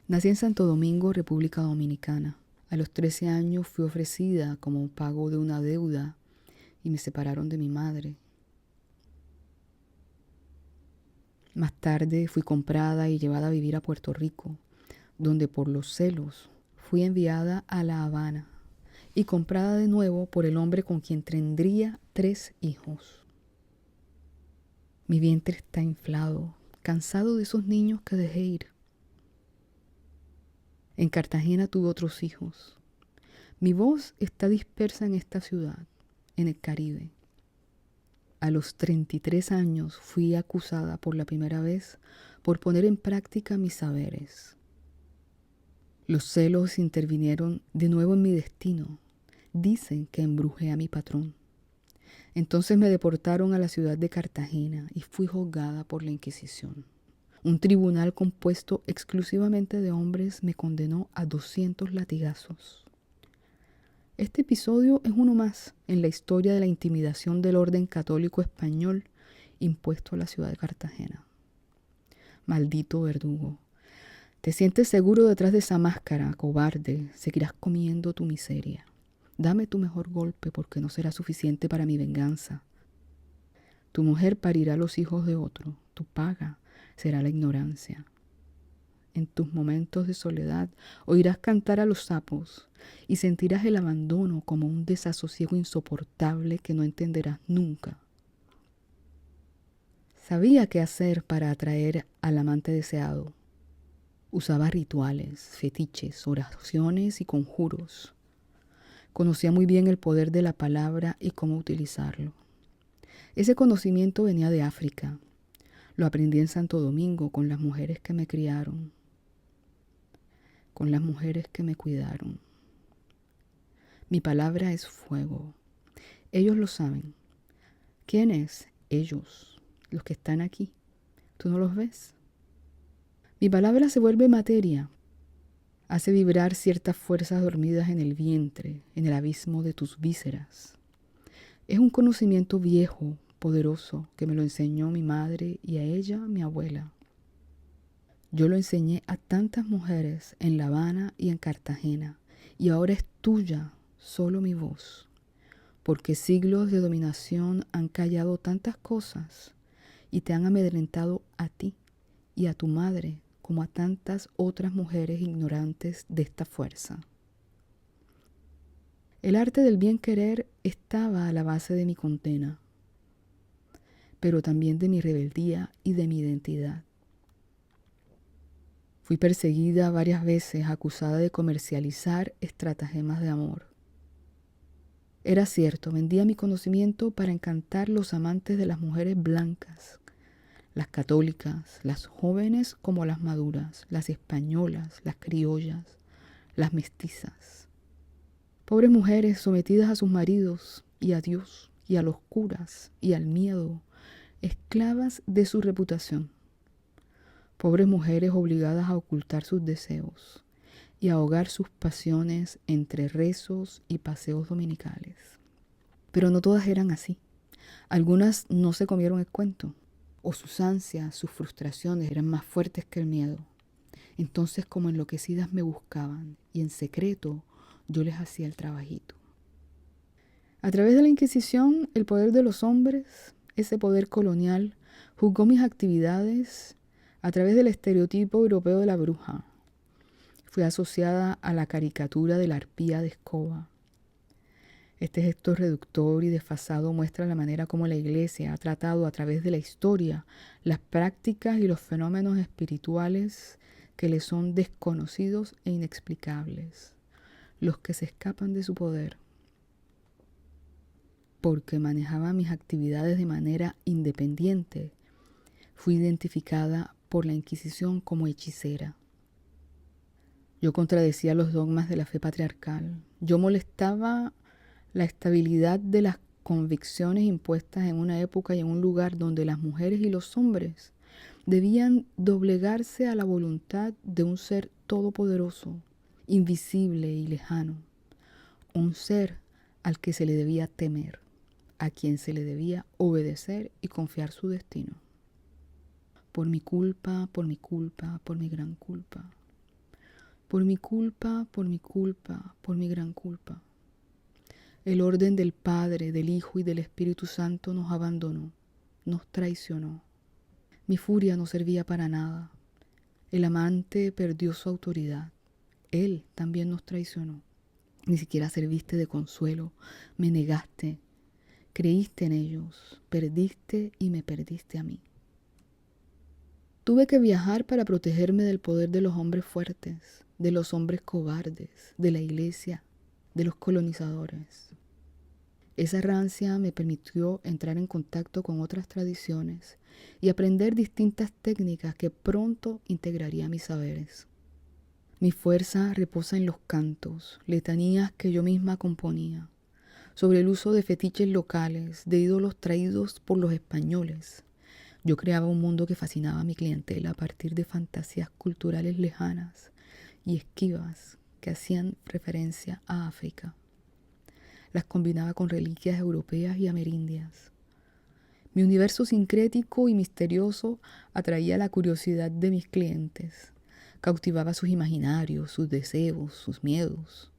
Nací en Santo Domingo, República Dominicana. A los 13 años fui ofrecida como pago de una deuda y me separaron de mi madre. Más tarde fui comprada y llevada a vivir a Puerto Rico, donde por los celos fui enviada a La Habana y comprada de nuevo por el hombre con quien tendría 3 hijos. Mi vientre está inflado, cansado de esos niños que dejé ir. En Cartagena tuve otros hijos. Mi voz está dispersa en esta ciudad, en el Caribe. A los 33 años fui acusada por la primera vez por poner en práctica mis saberes. Los celos intervinieron de nuevo en mi destino. Dicen que embrujé a mi patrón. Entonces me deportaron a la ciudad de Cartagena y fui juzgada por la Inquisición. Un tribunal compuesto exclusivamente de hombres me condenó a 200 latigazos. Este episodio es uno más en la historia de la intimidación del orden católico español impuesto a la ciudad de Cartagena. Maldito verdugo. Te sientes seguro detrás de esa máscara, cobarde. Seguirás comiendo tu miseria. Dame tu mejor golpe porque no será suficiente para mi venganza. Tu mujer parirá los hijos de otro. Tu paga será la ignorancia. En tus momentos de soledad oirás cantar a los sapos y sentirás el abandono como un desasosiego insoportable que no entenderás nunca. Sabía qué hacer para atraer al amante deseado. Usaba rituales, fetiches, oraciones y conjuros. Conocía muy bien el poder de la palabra y cómo utilizarlo. Ese conocimiento venía de África. Lo aprendí en Santo Domingo con las mujeres que me criaron, con las mujeres que me cuidaron. Mi palabra es fuego. Ellos lo saben. ¿Quiénes? Ellos, los que están aquí. ¿Tú no los ves? Mi palabra se vuelve materia. Hace vibrar ciertas fuerzas dormidas en el vientre, en el abismo de tus vísceras. Es un conocimiento viejo, poderoso, que me lo enseñó mi madre y a ella mi abuela. Yo lo enseñé a tantas mujeres en La Habana y en Cartagena, y ahora es tuya solo mi voz, porque siglos de dominación han callado tantas cosas y te han amedrentado a ti y a tu madre como a tantas otras mujeres ignorantes de esta fuerza. El arte del bien querer estaba a la base de mi condena, pero también de mi rebeldía y de mi identidad. Fui perseguida varias veces, acusada de comercializar estratagemas de amor. Era cierto, vendía mi conocimiento para encantar los amantes de las mujeres blancas, las católicas, las jóvenes como las maduras, las españolas, las criollas, las mestizas. Pobres mujeres sometidas a sus maridos y a Dios y a los curas y al miedo, esclavas de su reputación. Pobres mujeres obligadas a ocultar sus deseos y ahogar sus pasiones entre rezos y paseos dominicales. Pero no todas eran así. Algunas no se comieron el cuento, o sus ansias, sus frustraciones eran más fuertes que el miedo. Entonces, como enloquecidas me buscaban y en secreto yo les hacía el trabajito. A través de la Inquisición, el poder de los hombres, ese poder colonial, juzgó mis actividades a través del estereotipo europeo de la bruja. Fui asociada a la caricatura de la arpía de escoba. Este gesto reductor y desfasado muestra la manera como la Iglesia ha tratado a través de la historia las prácticas y los fenómenos espirituales que le son desconocidos e inexplicables, los que se escapan de su poder. Porque manejaba mis actividades de manera independiente, fui identificada por la Inquisición como hechicera. Yo contradecía los dogmas de la fe patriarcal. Yo molestaba la estabilidad de las convicciones impuestas en una época y en un lugar donde las mujeres y los hombres debían doblegarse a la voluntad de un ser todopoderoso, invisible y lejano, un ser al que se le debía temer, a quien se le debía obedecer y confiar su destino. Por mi culpa, por mi culpa, por mi gran culpa. Por mi culpa, por mi culpa, por mi gran culpa. El orden del Padre, del Hijo y del Espíritu Santo nos abandonó, nos traicionó. Mi furia no servía para nada. El amante perdió su autoridad. Él también nos traicionó. Ni siquiera serviste de consuelo, me negaste, creíste en ellos, perdiste y me perdiste a mí. Tuve que viajar para protegerme del poder de los hombres fuertes, de los hombres cobardes, de la iglesia, de los colonizadores. Esa errancia me permitió entrar en contacto con otras tradiciones y aprender distintas técnicas que pronto integraría a mis saberes. Mi fuerza reposa en los cantos, letanías que yo misma componía, sobre el uso de fetiches locales, de ídolos traídos por los españoles. Yo creaba un mundo que fascinaba a mi clientela a partir de fantasías culturales lejanas y esquivas que hacían referencia a África. Las combinaba con reliquias europeas y amerindias. Mi universo sincrético y misterioso atraía la curiosidad de mis clientes. Cautivaba sus imaginarios, sus deseos, sus miedos.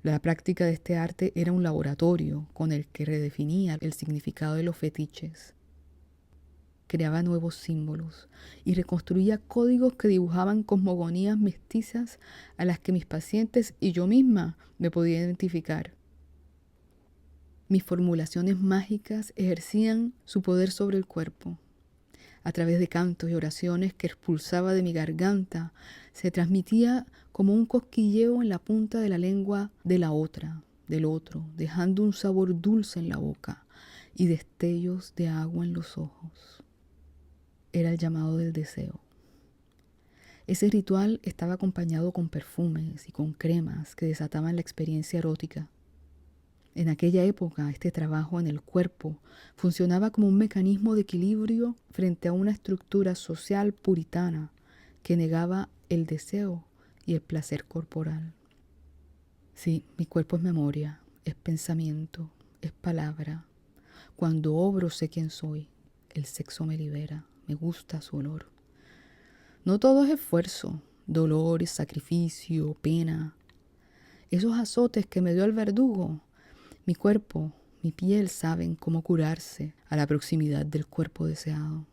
La práctica de este arte era un laboratorio con el que redefinía el significado de los fetiches. Creaba nuevos símbolos y reconstruía códigos que dibujaban cosmogonías mestizas a las que mis pacientes y yo misma me podía identificar. Mis formulaciones mágicas ejercían su poder sobre el cuerpo. A través de cantos y oraciones que expulsaba de mi garganta, se transmitía como un cosquilleo en la punta de la lengua de la otra, del otro, dejando un sabor dulce en la boca y destellos de agua en los ojos. Era el llamado del deseo. Ese ritual estaba acompañado con perfumes y con cremas que desataban la experiencia erótica. En aquella época, este trabajo en el cuerpo funcionaba como un mecanismo de equilibrio frente a una estructura social puritana que negaba el deseo y el placer corporal. Sí, mi cuerpo es memoria, es pensamiento, es palabra. Cuando obro sé quién soy. El sexo me libera, me gusta su olor. No todo es esfuerzo, dolor, sacrificio, pena. Esos azotes que me dio el verdugo, mi cuerpo, mi piel saben cómo curarse a la proximidad del cuerpo deseado,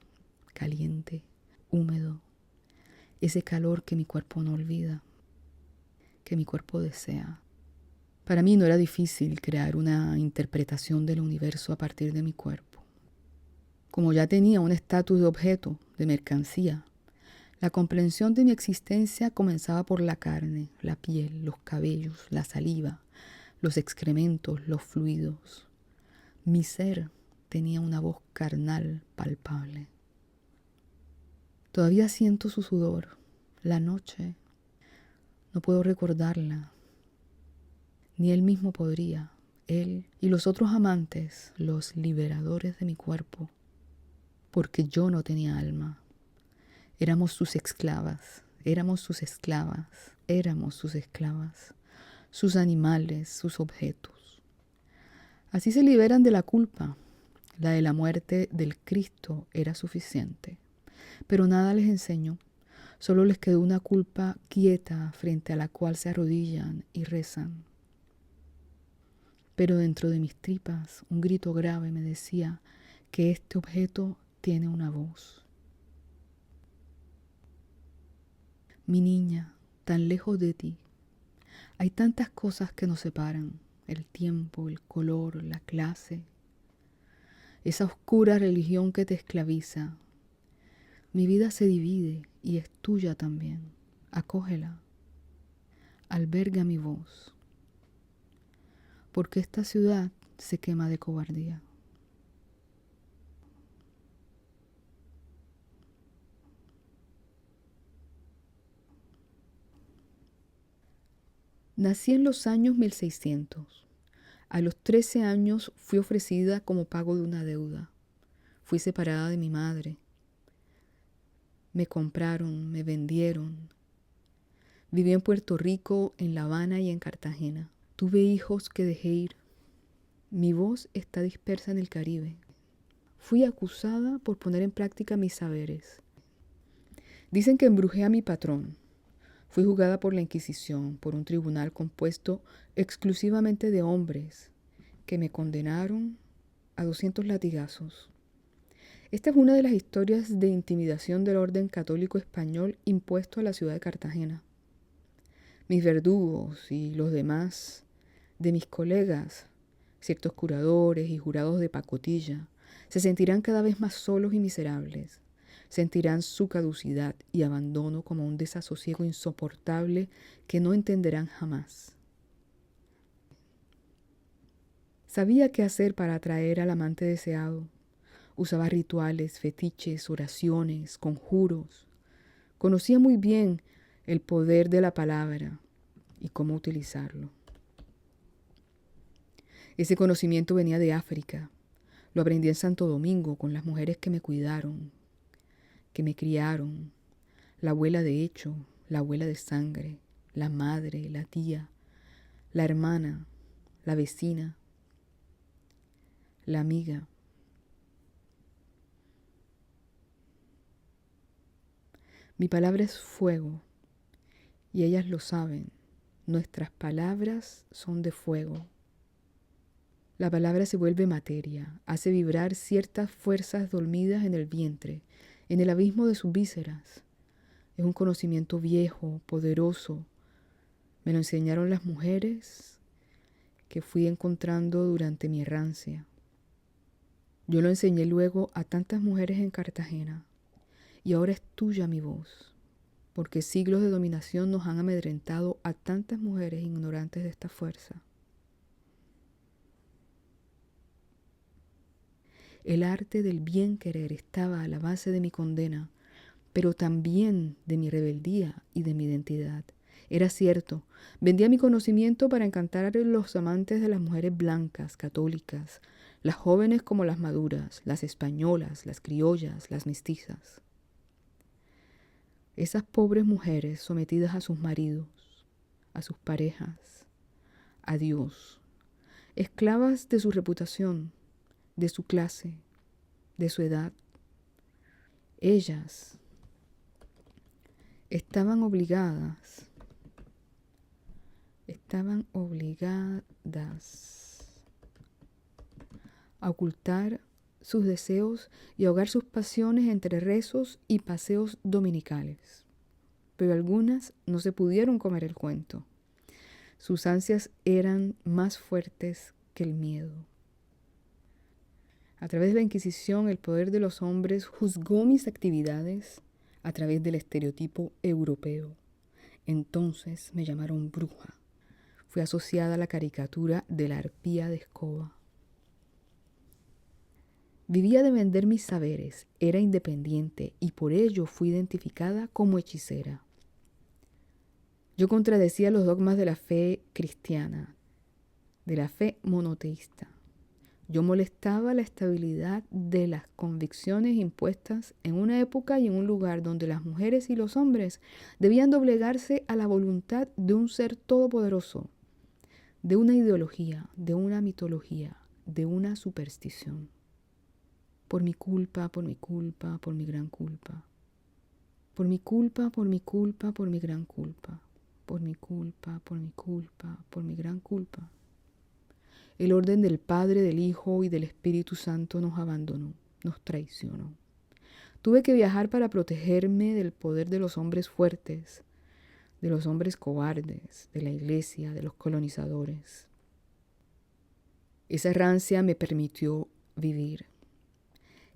caliente, húmedo, ese calor que mi cuerpo no olvida, que mi cuerpo desea. Para mí no era difícil crear una interpretación del universo a partir de mi cuerpo. Como ya tenía un estatus de objeto, de mercancía, la comprensión de mi existencia comenzaba por la carne, la piel, los cabellos, la saliva, los excrementos, los fluidos. Mi ser tenía una voz carnal palpable. Todavía siento su sudor. La noche, no puedo recordarla. Ni él mismo podría. Él y los otros amantes, los liberadores de mi cuerpo. Porque yo no tenía alma. Éramos sus esclavas, éramos sus esclavas, éramos sus esclavas, sus animales, sus objetos. Así se liberan de la culpa. La de la muerte del Cristo era suficiente. Pero nada les enseñó. Solo les quedó una culpa quieta frente a la cual se arrodillan y rezan. Pero dentro de mis tripas un grito grave me decía que este objeto tiene una voz. Mi niña, tan lejos de ti. Hay tantas cosas que nos separan. El tiempo, el color, la clase. Esa oscura religión que te esclaviza. Mi vida se divide y es tuya también. Acógela. Alberga mi voz. Porque esta ciudad se quema de cobardía. Nací en los años 1600. A los 13 años fui ofrecida como pago de una deuda. Fui separada de mi madre. Me compraron, me vendieron. Viví en Puerto Rico, en La Habana y en Cartagena. Tuve hijos que dejé ir. Mi voz está dispersa en el Caribe. Fui acusada por poner en práctica mis saberes. Dicen que embrujé a mi patrón. Fui juzgada por la Inquisición, por un tribunal compuesto exclusivamente de hombres que me condenaron a 200 latigazos. Esta es una de las historias de intimidación del orden católico español impuesto a la ciudad de Cartagena. Mis verdugos y los demás de mis colegas, ciertos curadores y jurados de pacotilla, se sentirán cada vez más solos y miserables. Sentirán su caducidad y abandono como un desasosiego insoportable que no entenderán jamás. Sabía qué hacer para atraer al amante deseado. Usaba rituales, fetiches, oraciones, conjuros. Conocía muy bien el poder de la palabra y cómo utilizarlo. Ese conocimiento venía de África. Lo aprendí en Santo Domingo con las mujeres que me cuidaron, que me criaron, la abuela de hecho, la abuela de sangre, la madre, la tía, la hermana, la vecina, la amiga. Mi palabra es fuego y ellas lo saben. Nuestras palabras son de fuego. La palabra se vuelve materia, hace vibrar ciertas fuerzas dormidas en el vientre, en el abismo de sus vísceras. Es un conocimiento viejo, poderoso. Me lo enseñaron las mujeres que fui encontrando durante mi errancia. Yo lo enseñé luego a tantas mujeres en Cartagena. Y ahora es tuya mi voz, porque siglos de dominación nos han amedrentado a tantas mujeres ignorantes de esta fuerza. El arte del bien querer estaba a la base de mi condena, pero también de mi rebeldía y de mi identidad. Era cierto, vendía mi conocimiento para encantar a los amantes de las mujeres blancas, católicas, las jóvenes como las maduras, las españolas, las criollas, las mestizas. Esas pobres mujeres sometidas a sus maridos, a sus parejas, a Dios, esclavas de su reputación, de su clase, de su edad. Ellas estaban obligadas a ocultar sus deseos y ahogar sus pasiones entre rezos y paseos dominicales. Pero algunas no se pudieron comer el cuento. Sus ansias eran más fuertes que el miedo. A través de la Inquisición, el poder de los hombres juzgó mis actividades a través del estereotipo europeo. Entonces me llamaron bruja. Fui asociada a la caricatura de la arpía de escoba. Vivía de vender mis saberes, era independiente y por ello fui identificada como hechicera. Yo contradecía los dogmas de la fe cristiana, de la fe monoteísta. Yo molestaba la estabilidad de las convicciones impuestas en una época y en un lugar donde las mujeres y los hombres debían doblegarse a la voluntad de un ser todopoderoso, de una ideología, de una mitología, de una superstición. Por mi culpa, por mi culpa, por mi gran culpa. Por mi culpa, por mi culpa, por mi gran culpa. Por mi culpa, por mi culpa, por mi gran culpa. El orden del Padre, del Hijo y del Espíritu Santo nos abandonó, nos traicionó. Tuve que viajar para protegerme del poder de los hombres fuertes, de los hombres cobardes, de la iglesia, de los colonizadores. Esa errancia me permitió vivir.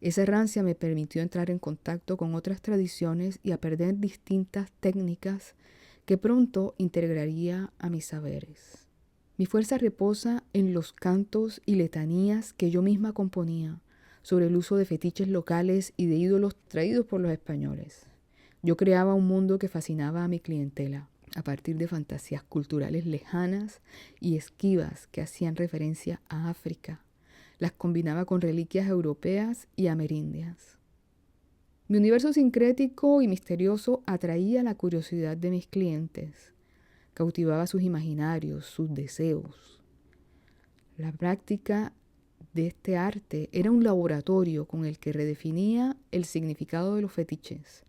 Esa errancia me permitió entrar en contacto con otras tradiciones y aprender distintas técnicas que pronto integraría a mis saberes. Mi fuerza reposa en los cantos y letanías que yo misma componía sobre el uso de fetiches locales y de ídolos traídos por los españoles. Yo creaba un mundo que fascinaba a mi clientela a partir de fantasías culturales lejanas y esquivas que hacían referencia a África. Las combinaba con reliquias europeas y amerindias. Mi universo sincrético y misterioso atraía la curiosidad de mis clientes. Cautivaba sus imaginarios, sus deseos. La práctica de este arte era un laboratorio con el que redefinía el significado de los fetiches,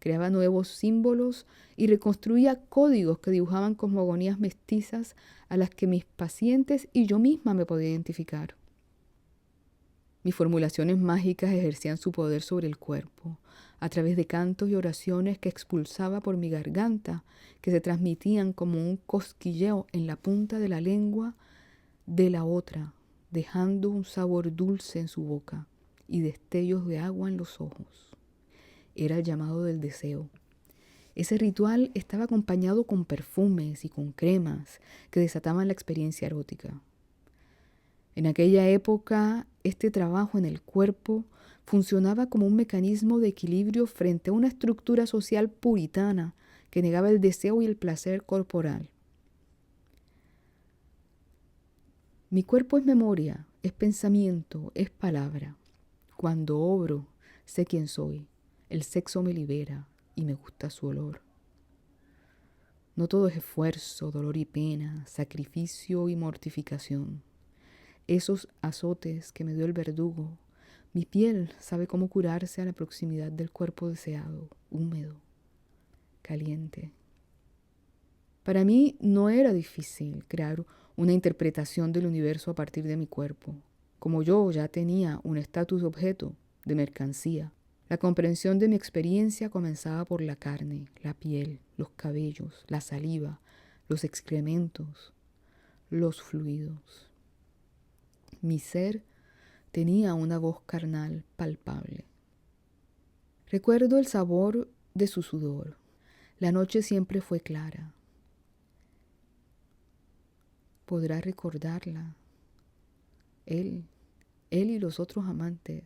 creaba nuevos símbolos y reconstruía códigos que dibujaban cosmogonías mestizas a las que mis pacientes y yo misma me podía identificar. Mis formulaciones mágicas ejercían su poder sobre el cuerpo, a través de cantos y oraciones que expulsaba por mi garganta, que se transmitían como un cosquilleo en la punta de la lengua de la otra, dejando un sabor dulce en su boca y destellos de agua en los ojos. Era el llamado del deseo. Ese ritual estaba acompañado con perfumes y con cremas que desataban la experiencia erótica. En aquella época, este trabajo en el cuerpo funcionaba como un mecanismo de equilibrio frente a una estructura social puritana que negaba el deseo y el placer corporal. Mi cuerpo es memoria, es pensamiento, es palabra. Cuando obro, sé quién soy. El sexo me libera y me gusta su olor. No todo es esfuerzo, dolor y pena, sacrificio y mortificación. Esos azotes que me dio el verdugo, mi piel sabe cómo curarse a la proximidad del cuerpo deseado, húmedo, caliente. Para mí no era difícil crear una interpretación del universo a partir de mi cuerpo. Como yo ya tenía un estatus de objeto, de mercancía, la comprensión de mi experiencia comenzaba por la carne, la piel, los cabellos, la saliva, los excrementos, los fluidos. Mi ser tenía una voz carnal palpable. Recuerdo el sabor de su sudor. La noche siempre fue clara. Podrá recordarla. Él y los otros amantes,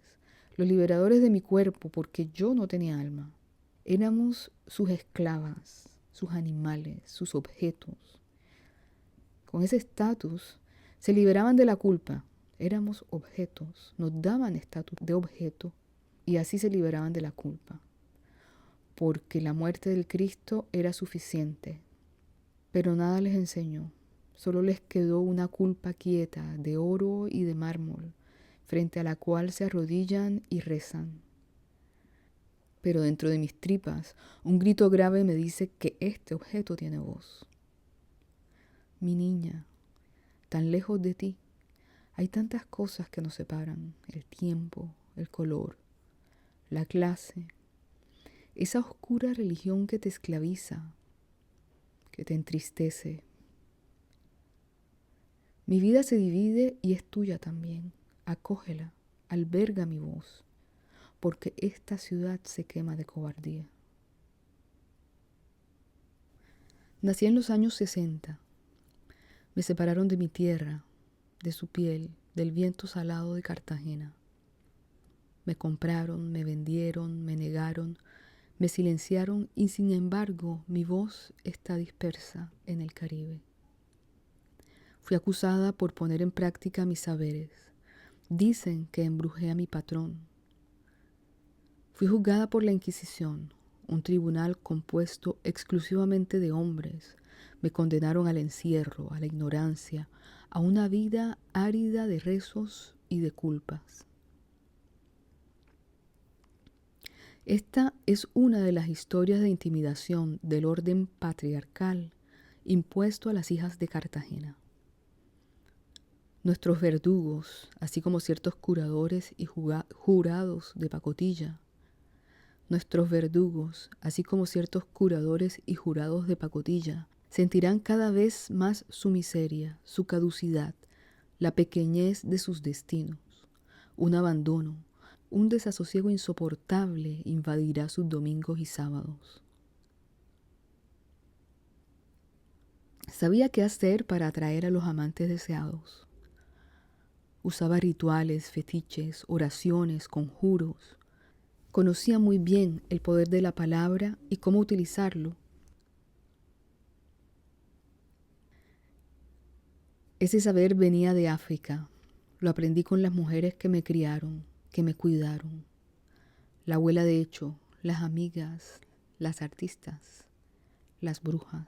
los liberadores de mi cuerpo, porque yo no tenía alma. Éramos sus esclavas, sus animales, sus objetos. Con ese estatus se liberaban de la culpa. Éramos objetos, nos daban estatus de objeto y así se liberaban de la culpa. Porque la muerte del Cristo era suficiente, pero nada les enseñó. Solo les quedó una culpa quieta de oro y de mármol, frente a la cual se arrodillan y rezan. Pero dentro de mis tripas, un grito grave me dice que este objeto tiene voz. Mi niña, tan lejos de ti, hay tantas cosas que nos separan: el tiempo, el color, la clase, esa oscura religión que te esclaviza, que te entristece. Mi vida se divide y es tuya también. Acógela, alberga mi voz, porque esta ciudad se quema de cobardía. Nací en los años 60. Me separaron de mi tierra, de su piel, del viento salado de Cartagena. Me compraron, me vendieron, me negaron, me silenciaron y sin embargo mi voz está dispersa en el Caribe. Fui acusada por poner en práctica mis saberes. Dicen que embrujé a mi patrón. Fui juzgada por la Inquisición, un tribunal compuesto exclusivamente de hombres. Me condenaron al encierro, a la ignorancia, a una vida árida de rezos y de culpas. Esta es una de las historias de intimidación del orden patriarcal impuesto a las hijas de Cartagena. Nuestros verdugos, así como ciertos curadores y jurados de pacotilla, nuestros verdugos, así como ciertos curadores y jurados de pacotilla, sentirán cada vez más su miseria, su caducidad, la pequeñez de sus destinos. Un abandono, un desasosiego insoportable invadirá sus domingos y sábados. Sabía qué hacer para atraer a los amantes deseados. Usaba rituales, fetiches, oraciones, conjuros. Conocía muy bien el poder de la palabra y cómo utilizarlo. Ese saber venía de África. Lo aprendí con las mujeres que me criaron, que me cuidaron. La abuela de hecho, las amigas, las artistas, las brujas.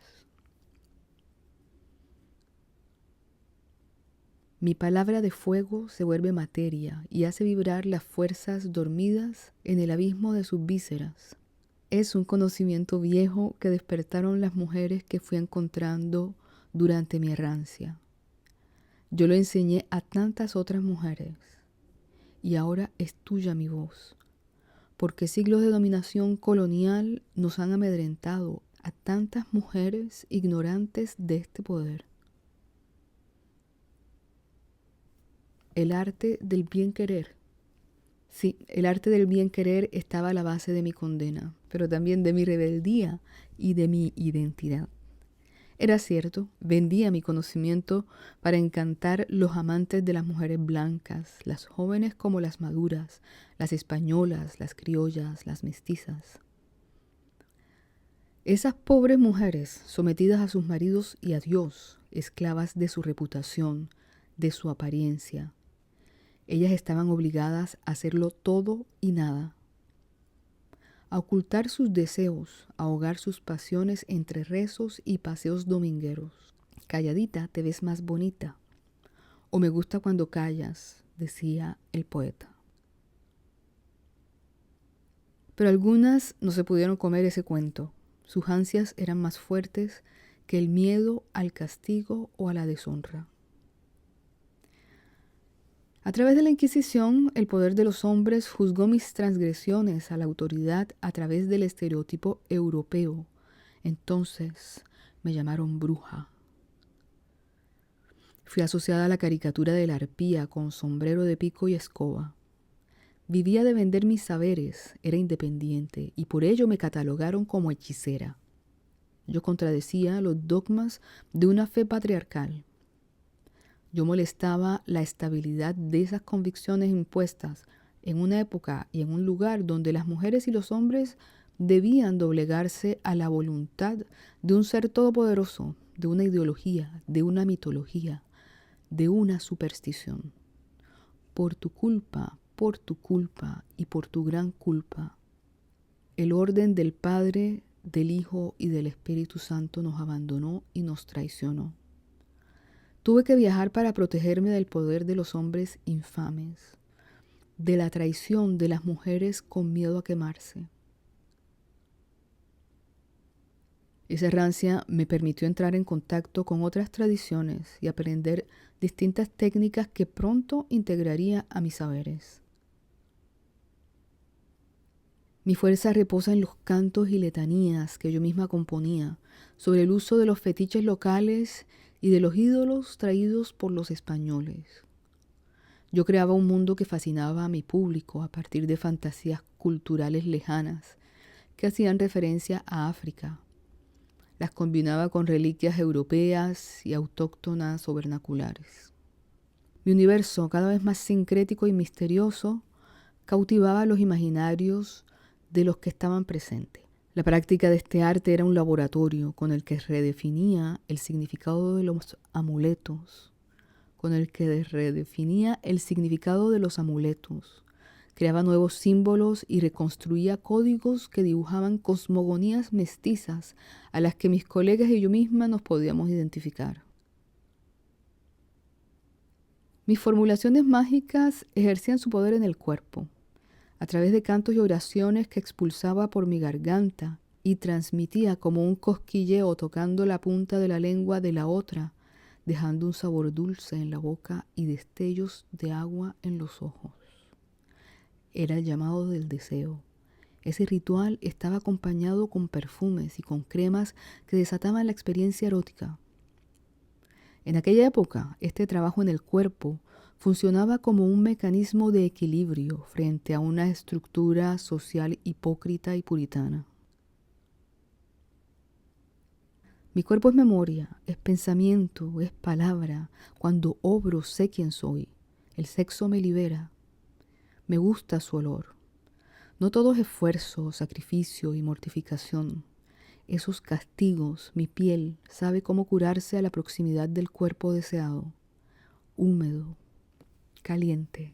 Mi palabra de fuego se vuelve materia y hace vibrar las fuerzas dormidas en el abismo de sus vísceras. Es un conocimiento viejo que despertaron las mujeres que fui encontrando durante mi errancia. Yo lo enseñé a tantas otras mujeres y ahora es tuya mi voz, porque siglos de dominación colonial nos han amedrentado a tantas mujeres ignorantes de este poder. El arte del bien querer. Sí, el arte del bien querer estaba a la base de mi condena, pero también de mi rebeldía y de mi identidad. Era cierto, vendía mi conocimiento para encantar los amantes de las mujeres blancas, las jóvenes como las maduras, las españolas, las criollas, las mestizas. Esas pobres mujeres, sometidas a sus maridos y a Dios, esclavas de su reputación, de su apariencia, ellas estaban obligadas a hacerlo todo y nada, a ocultar sus deseos, a ahogar sus pasiones entre rezos y paseos domingueros. Calladita te ves más bonita, o me gusta cuando callas, decía el poeta. Pero algunas no se pudieron comer ese cuento. Sus ansias eran más fuertes que el miedo al castigo o a la deshonra. A través de la Inquisición, el poder de los hombres juzgó mis transgresiones a la autoridad a través del estereotipo europeo. Entonces me llamaron bruja. Fui asociada a la caricatura de la arpía con sombrero de pico y escoba. Vivía de vender mis saberes, era independiente y por ello me catalogaron como hechicera. Yo contradecía los dogmas de una fe patriarcal. Yo molestaba la estabilidad de esas convicciones impuestas en una época y en un lugar donde las mujeres y los hombres debían doblegarse a la voluntad de un ser todopoderoso, de una ideología, de una mitología, de una superstición. Por tu culpa y por tu gran culpa, el orden del Padre, del Hijo y del Espíritu Santo nos abandonó y nos traicionó. Tuve que viajar para protegerme del poder de los hombres infames, de la traición de las mujeres con miedo a quemarse. Esa errancia me permitió entrar en contacto con otras tradiciones y aprender distintas técnicas que pronto integraría a mis saberes. Mi fuerza reposa en los cantos y letanías que yo misma componía sobre el uso de los fetiches locales y de los ídolos traídos por los españoles. Yo creaba un mundo que fascinaba a mi público a partir de fantasías culturales lejanas que hacían referencia a África. Las combinaba con reliquias europeas y autóctonas o vernaculares. Mi universo, cada vez más sincrético y misterioso, cautivaba los imaginarios de los que estaban presentes. La práctica de este arte era un laboratorio con el que redefinía el significado de los amuletos, creaba nuevos símbolos y reconstruía códigos que dibujaban cosmogonías mestizas a las que mis colegas y yo misma nos podíamos identificar. Mis formulaciones mágicas ejercían su poder en el cuerpo, a través de cantos y oraciones que expulsaba por mi garganta y transmitía como un cosquilleo tocando la punta de la lengua de la otra, dejando un sabor dulce en la boca y destellos de agua en los ojos. Era el llamado del deseo. Ese ritual estaba acompañado con perfumes y con cremas que desataban la experiencia erótica. En aquella época, este trabajo en el cuerpo funcionaba como un mecanismo de equilibrio frente a una estructura social hipócrita y puritana. Mi cuerpo es memoria, es pensamiento, es palabra. Cuando obro sé quién soy. El sexo me libera. Me gusta su olor. No todo es esfuerzo, sacrificio y mortificación. Esos castigos, mi piel sabe cómo curarse a la proximidad del cuerpo deseado. Húmedo, caliente.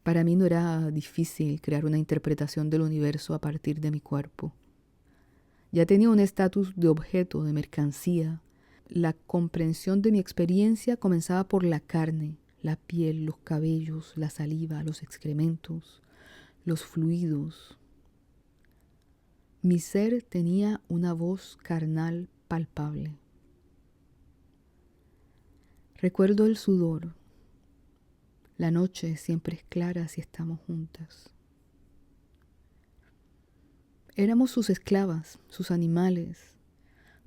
Para mí no era difícil crear una interpretación del universo a partir de mi cuerpo. Ya tenía un estatus de objeto, de mercancía. La comprensión de mi experiencia comenzaba por la carne, la piel, los cabellos, la saliva, los excrementos, los fluidos. Mi ser tenía una voz carnal palpable. Recuerdo el sudor. La noche siempre es clara si estamos juntas. Éramos sus esclavas, sus animales.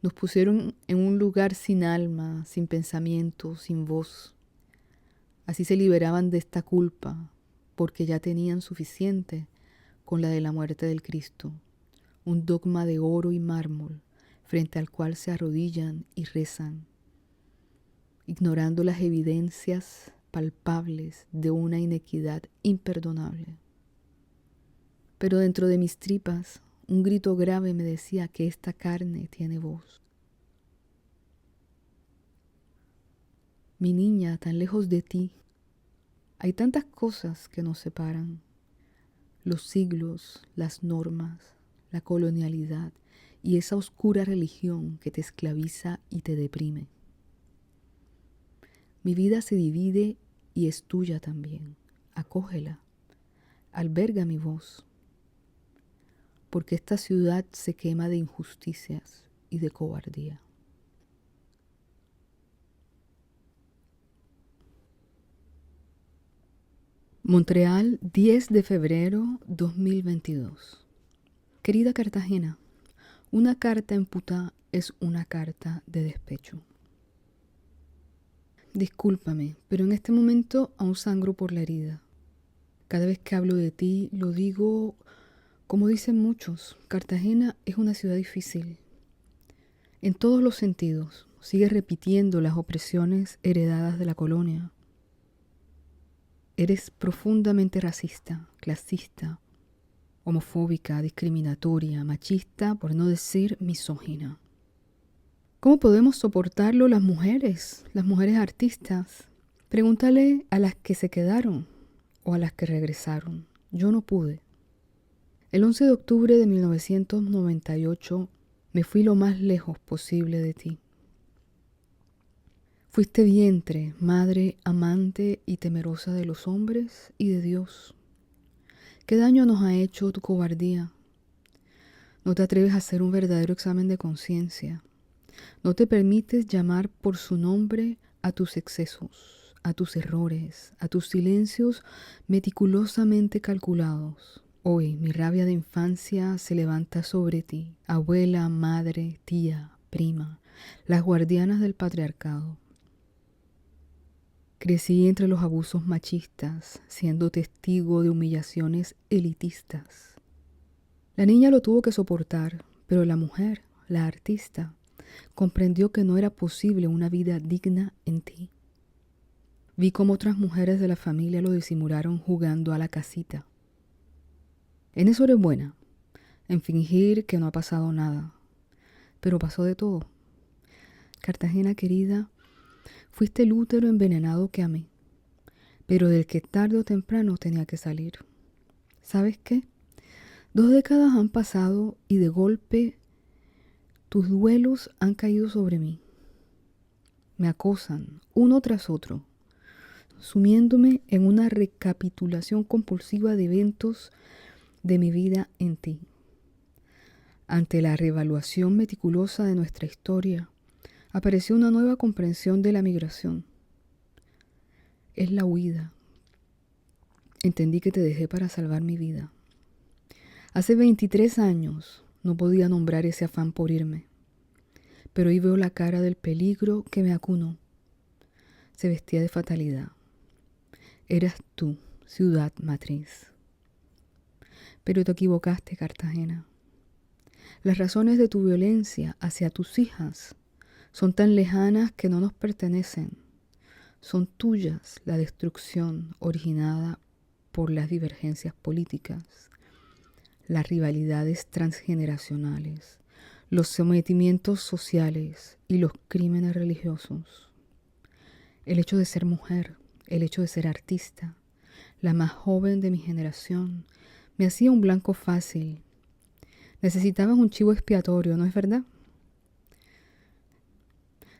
Nos pusieron en un lugar sin alma, sin pensamiento, sin voz. Así se liberaban de esta culpa, porque ya tenían suficiente con la de la muerte del Cristo, un dogma de oro y mármol frente al cual se arrodillan y rezan, ignorando las evidencias palpables de una inequidad imperdonable. Pero dentro de mis tripas, un grito grave me decía que esta carne tiene voz. Mi niña, tan lejos de ti, hay tantas cosas que nos separan. Los siglos, las normas, la colonialidad y esa oscura religión que te esclaviza y te deprime. Mi vida se divide y es tuya también. Acógela, alberga mi voz, porque esta ciudad se quema de injusticias y de cobardía. Montreal, 10 de febrero 2022. Querida Cartagena, una carta en puta es una carta de despecho. Discúlpame, pero en este momento aún sangro por la herida. Cada vez que hablo de ti, lo digo como dicen muchos. Cartagena es una ciudad difícil. En todos los sentidos, sigue repitiendo las opresiones heredadas de la colonia. Eres profundamente racista, clasista, homofóbica, discriminatoria, machista, por no decir misógina. ¿Cómo podemos soportarlo las mujeres artistas? Pregúntale a las que se quedaron o a las que regresaron. Yo no pude. El 11 de octubre de 1998 me fui lo más lejos posible de ti. Fuiste vientre, madre, amante y temerosa de los hombres y de Dios. ¿Qué daño nos ha hecho tu cobardía? No te atreves a hacer un verdadero examen de conciencia. No te permites llamar por su nombre a tus excesos, a tus errores, a tus silencios meticulosamente calculados. Hoy mi rabia de infancia se levanta sobre ti, abuela, madre, tía, prima, las guardianas del patriarcado. Crecí entre los abusos machistas, siendo testigo de humillaciones elitistas. La niña lo tuvo que soportar, pero la mujer, la artista, comprendió que no era posible una vida digna en ti. Vi cómo otras mujeres de la familia lo disimularon jugando a la casita. En eso eres buena, en fingir que no ha pasado nada, pero pasó de todo. Cartagena querida, fuiste el útero envenenado que amé, pero del que tarde o temprano tenía que salir. ¿Sabes qué? 2 décadas han pasado y de golpe tus duelos han caído sobre mí. Me acosan uno tras otro, sumiéndome en una recapitulación compulsiva de eventos de mi vida en ti. Ante la reevaluación meticulosa de nuestra historia, apareció una nueva comprensión de la migración. Es la huida. Entendí que te dejé para salvar mi vida. Hace 23 años no podía nombrar ese afán por irme, pero hoy veo la cara del peligro que me acunó. Se vestía de fatalidad. Eras tú, ciudad matriz. Pero te equivocaste, Cartagena. Las razones de tu violencia hacia tus hijas son tan lejanas que no nos pertenecen. Son tuyas la destrucción originada por las divergencias políticas, las rivalidades transgeneracionales, los sometimientos sociales y los crímenes religiosos. El hecho de ser mujer, el hecho de ser artista, la más joven de mi generación, me hacía un blanco fácil. Necesitabas un chivo expiatorio, ¿no es verdad?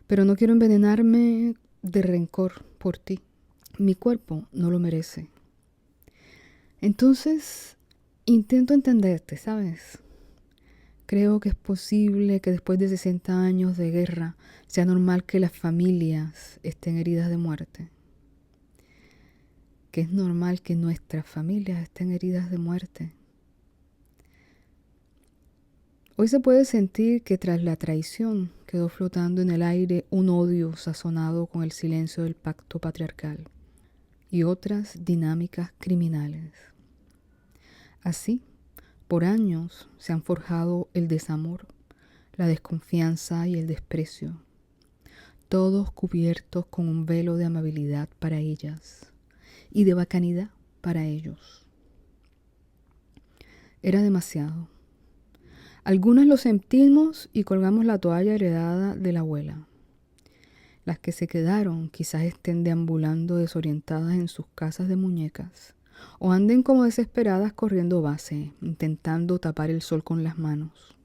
Pero no quiero envenenarme de rencor por ti. Mi cuerpo no lo merece. Entonces, Intento entenderte, ¿sabes? Creo que es posible que después de 60 años de guerra sea normal que las familias estén heridas de muerte. Que es normal que nuestras familias estén heridas de muerte. Hoy se puede sentir que tras la traición quedó flotando en el aire un odio sazonado con el silencio del pacto patriarcal y otras dinámicas criminales. Así, por años se han forjado el desamor, la desconfianza y el desprecio, todos cubiertos con un velo de amabilidad para ellas y de bacanidad para ellos. Era demasiado. Algunas lo sentimos y colgamos la toalla heredada de la abuela. Las que se quedaron quizás estén deambulando desorientadas en sus casas de muñecas o anden como desesperadas corriendo base, intentando tapar el sol con las manos.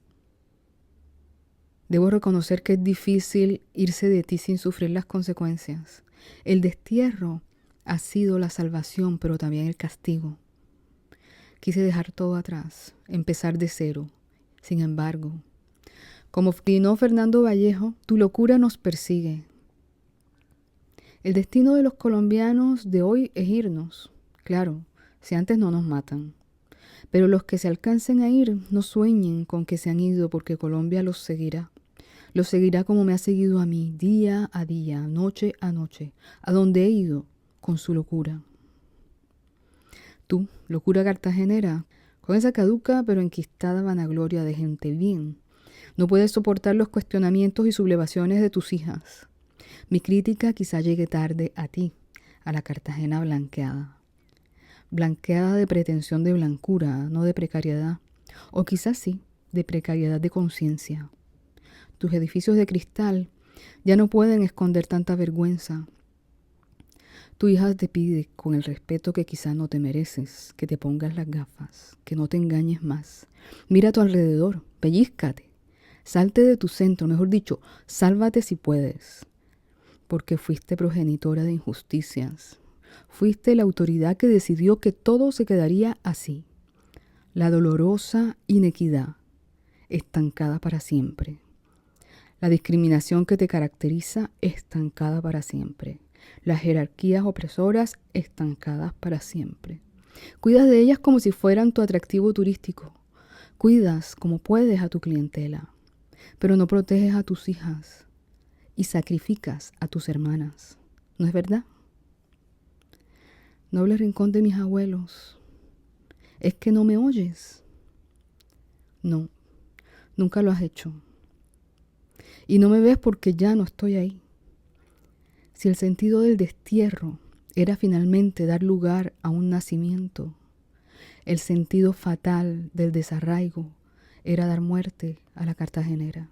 Debo reconocer que es difícil irse de ti sin sufrir las consecuencias. El destierro ha sido la salvación, pero también el castigo. Quise dejar todo atrás, empezar de cero. Sin embargo, como opinó Fernando Vallejo, tu locura nos persigue. El destino de los colombianos de hoy es irnos. Claro, si antes no nos matan. Pero los que se alcancen a ir no sueñen con que se han ido porque Colombia los seguirá. Los seguirá como me ha seguido a mí, día a día, noche a noche, a donde he ido con su locura. Tú, locura cartagenera, con esa caduca pero enquistada vanagloria de gente bien, no puedes soportar los cuestionamientos y sublevaciones de tus hijas. Mi crítica quizá llegue tarde a ti, a la Cartagena blanqueada. Blanqueada de pretensión de blancura, no de precariedad. O quizás sí, de precariedad de conciencia. Tus edificios de cristal ya no pueden esconder tanta vergüenza. Tu hija te pide, con el respeto que quizá no te mereces, que te pongas las gafas, que no te engañes más. Mira a tu alrededor, pellízcate, salte de tu centro, mejor dicho, sálvate si puedes. Porque fuiste progenitora de injusticias. Fuiste la autoridad que decidió que todo se quedaría así. La dolorosa inequidad, estancada para siempre. La discriminación que te caracteriza, estancada para siempre. Las jerarquías opresoras, estancadas para siempre. Cuidas de ellas como si fueran tu atractivo turístico. Cuidas como puedes a tu clientela, pero no proteges a tus hijas y sacrificas a tus hermanas. ¿No es verdad? Noble rincón de mis abuelos, ¿es que no me oyes? No, nunca lo has hecho. Y no me ves porque ya no estoy ahí. Si el sentido del destierro era finalmente dar lugar a un nacimiento, el sentido fatal del desarraigo era dar muerte a la cartagenera.